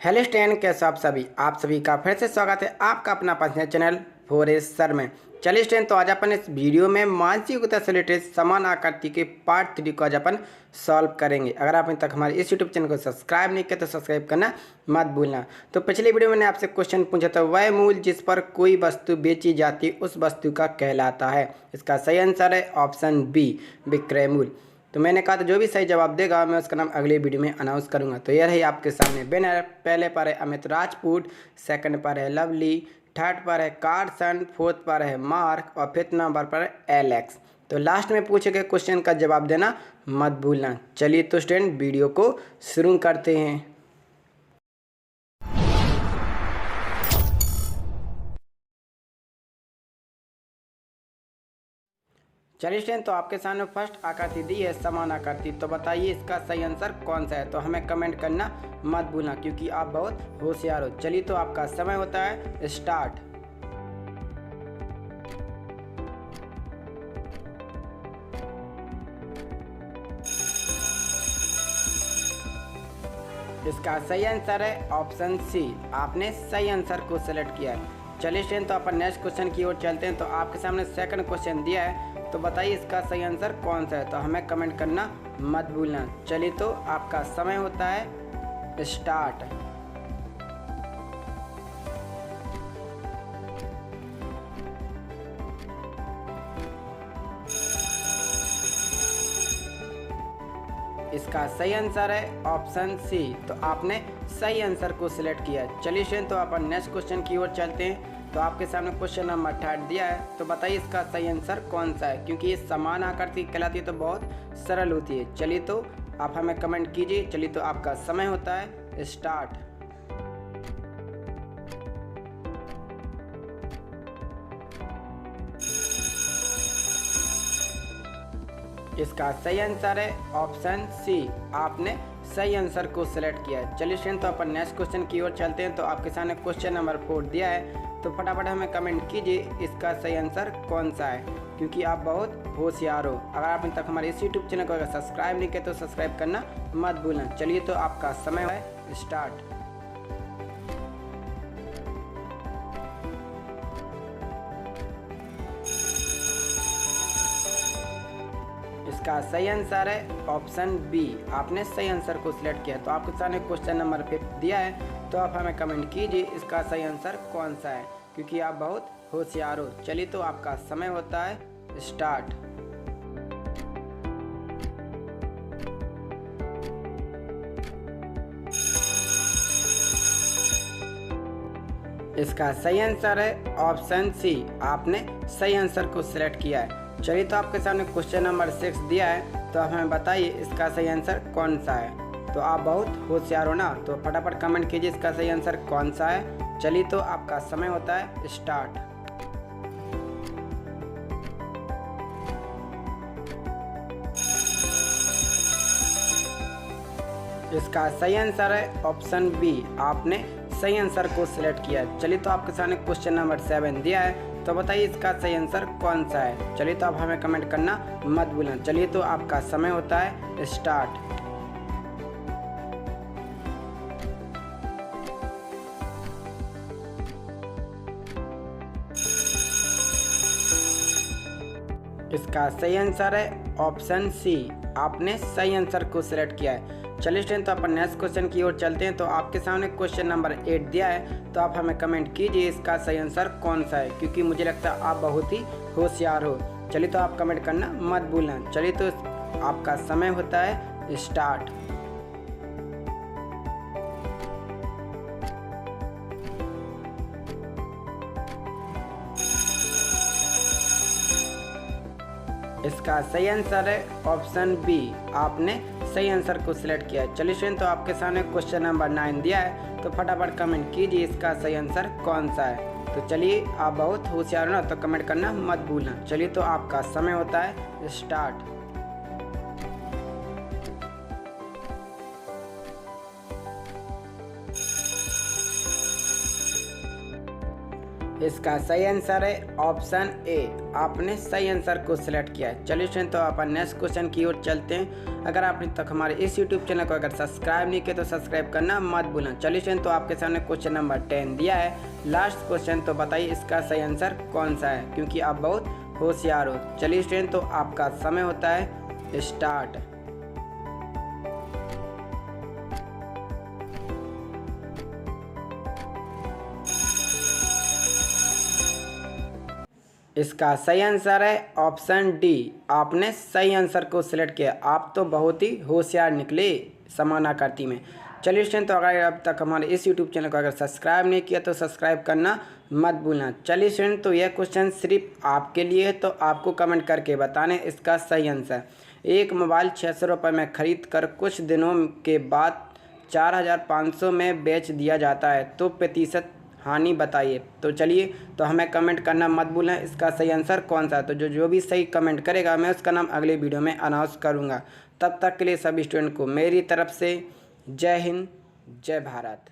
Hello student, कैसे आप सभी का फिर से स्वागत है आपका अपना पर्सनल चैनल फोरेस सर में। चलिए स्टूडेंट, तो आज अपन इस वीडियो में मानसिकता से रिलेटेड समान आकृति के पार्ट 3 को आज अपन सॉल्व करेंगे। अगर आप अभी तक हमारे इस यूट्यूब चैनल को सब्सक्राइब नहीं किया तो सब्सक्राइब करना मत भूलना। तो पिछले वीडियो में मैंने आपसे क्वेश्चन पूछा था, वह मूल जिस पर कोई वस्तु बेची जाती उस वस्तु का कहलाता है। इसका सही आंसर है ऑप्शन बी, विक्रय मूल्य। तो मैंने कहा था जो भी सही जवाब देगा मैं उसका नाम अगले वीडियो में अनाउंस करूंगा। तो यह रही आपके सामने बैनर। पहले पर है अमित राजपूत, सेकंड पर है लवली, थर्ड पर है कार्सन, फोर्थ पर है मार्क और फिफ्थ नंबर पर है एलेक्स। तो लास्ट में पूछे गए क्वेश्चन का जवाब देना मत भूलना। चलिए तो स्टूडेंट वीडियो को शुरू करते हैं। चलिए स्टूडेंट, तो आपके सामने फर्स्ट आकृति दी है समान आकृति। तो बताइए इसका सही आंसर कौन सा है। तो हमें कमेंट करना मत भूलना क्योंकि आप बहुत होशियार हो। चलिए तो आपका समय होता है स्टार्ट। इसका सही आंसर है ऑप्शन सी। आपने सही आंसर को सिलेक्ट किया है। चलिए स्टूडेंट, तो अपन नेक्स्ट क्वेश्चन की ओर चलते हैं। तो आपके सामने सेकंड क्वेश्चन दिया है। तो बताइए इसका सही आंसर कौन सा है। तो हमें कमेंट करना मत भूलना। चलिए तो आपका समय होता है स्टार्ट। इसका सही आंसर है ऑप्शन सी। तो आपने सही आंसर को सिलेक्ट किया। चलिए स्टूडेंट, तो अपन नेक्स्ट क्वेश्चन की ओर चलते हैं। तो आपके सामने क्वेश्चन नंबर 3 दिया है। तो बताइए इसका सही आंसर कौन सा है क्योंकि ये समान आकृति कहलाती है तो बहुत सरल होती है। चलिए तो आप हमें कमेंट कीजिए। चलिए तो आपका समय होता है स्टार्ट। इसका सही आंसर है ऑप्शन सी। आपने सही आंसर को सिलेक्ट किया है। चलिए स्टूडेंट, तो अपन नेक्स्ट क्वेश्चन की ओर चलते हैं। तो आपके सामने क्वेश्चन नंबर 4 दिया है। तो फटाफट हमें कमेंट कीजिए इसका सही आंसर कौन सा है क्योंकि आप बहुत होशियार हो। अगर आप अभी तक हमारे इस यूट्यूब चैनल को अगर सब्सक्राइब नहीं किया तो सब्सक्राइब करना मत भूलना। चलिए तो आपका समय है स्टार्ट। इसका सही आंसर है ऑप्शन बी। आपने सही आंसर को सिलेक्ट किया। तो आपके सामने क्वेश्चन नंबर 5 दिया है। तो आप हमें कमेंट कीजिए इसका सही आंसर कौन सा है क्योंकि आप बहुत होशियार हो। चलिए तो आपका समय होता है स्टार्ट। इसका सही आंसर है ऑप्शन सी। आपने सही आंसर को सिलेक्ट किया है। चलिए तो आपके सामने क्वेश्चन नंबर 6 दिया है। तो हमें बताइए इसका सही आंसर कौन सा है। तो आप बहुत होशियार हो ना, तो फटाफट कमेंट कीजिए इसका सही आंसर कौन सा है। चलिए तो आपका समय होता है स्टार्ट। इसका सही आंसर है ऑप्शन बी। आपने सही आंसर को सिलेक्ट किया। चलिए तो आपके सामने क्वेश्चन नंबर 7 दिया है। तो बताइए इसका सही आंसर कौन सा है। चलिए तो आप हमें कमेंट करना मत भूलना। चलिए तो आपका समय होता है स्टार्ट। इसका सही आंसर है ऑप्शन सी। आपने सही आंसर को सिलेक्ट किया है। चलिए स्टूडेंट, तो अपन नेक्स्ट क्वेश्चन की ओर चलते हैं। तो आपके सामने क्वेश्चन नंबर 8 दिया है। तो आप हमें कमेंट कीजिए इसका सही आंसर कौन सा है क्योंकि मुझे लगता है आप बहुत ही होशियार हो। चलिए तो आप कमेंट करना मत भूलना। चलिए तो आपका समय होता है स्टार्ट। इसका सही आंसर है ऑप्शन बी। आपने सही आंसर को सिलेक्ट किया है। चलिए स्टूडेंट, तो आपके सामने क्वेश्चन नंबर 9 दिया है। तो फटाफट कमेंट कीजिए इसका सही आंसर कौन सा है। तो चलिए आप बहुत होशियार हो ना, तो कमेंट करना मत भूलना। चलिए तो आपका समय होता है स्टार्ट। इसका सही आंसर है ऑप्शन ए। आपने सही आंसर को सिलेक्ट किया है। चलिए स्टूडेंट, तो अपन नेक्स्ट क्वेश्चन की ओर चलते हैं। अगर आपने तक हमारे इस यूट्यूब चैनल को अगर सब्सक्राइब नहीं किया तो सब्सक्राइब करना मत भूलना। चलिए स्टूडेंट, तो आपके सामने क्वेश्चन नंबर 10 दिया है, लास्ट क्वेश्चन। तो बताइए इसका सही आंसर कौन सा है, क्योंकि आप बहुत होशियार हो। चलिए स्टूडेंट, तो आपका समय होता है स्टार्ट। इसका सही आंसर है ऑप्शन डी। आपने सही आंसर को सिलेक्ट किया। आप तो बहुत ही होशियार निकले समान आकृति में। चलिए स्टूडेंट, तो अगर अब तक हमारे इस यूट्यूब चैनल को अगर सब्सक्राइब नहीं किया तो सब्सक्राइब करना मत भूलना। चलिए स्टूडेंट, तो यह क्वेश्चन सिर्फ आपके लिए है, तो आपको कमेंट करके बताने इसका सही आंसर। एक मोबाइल 600 रुपये में खरीद कर कुछ दिनों के बाद 4500 में बेच दिया जाता है, तो प्रतिशत हानि बताइए। तो चलिए, तो हमें कमेंट करना मत भूलें इसका सही आंसर कौन सा है। तो जो भी सही कमेंट करेगा मैं उसका नाम अगले वीडियो में अनाउंस करूँगा। तब तक के लिए सभी स्टूडेंट को मेरी तरफ से जय हिंद, जय भारत।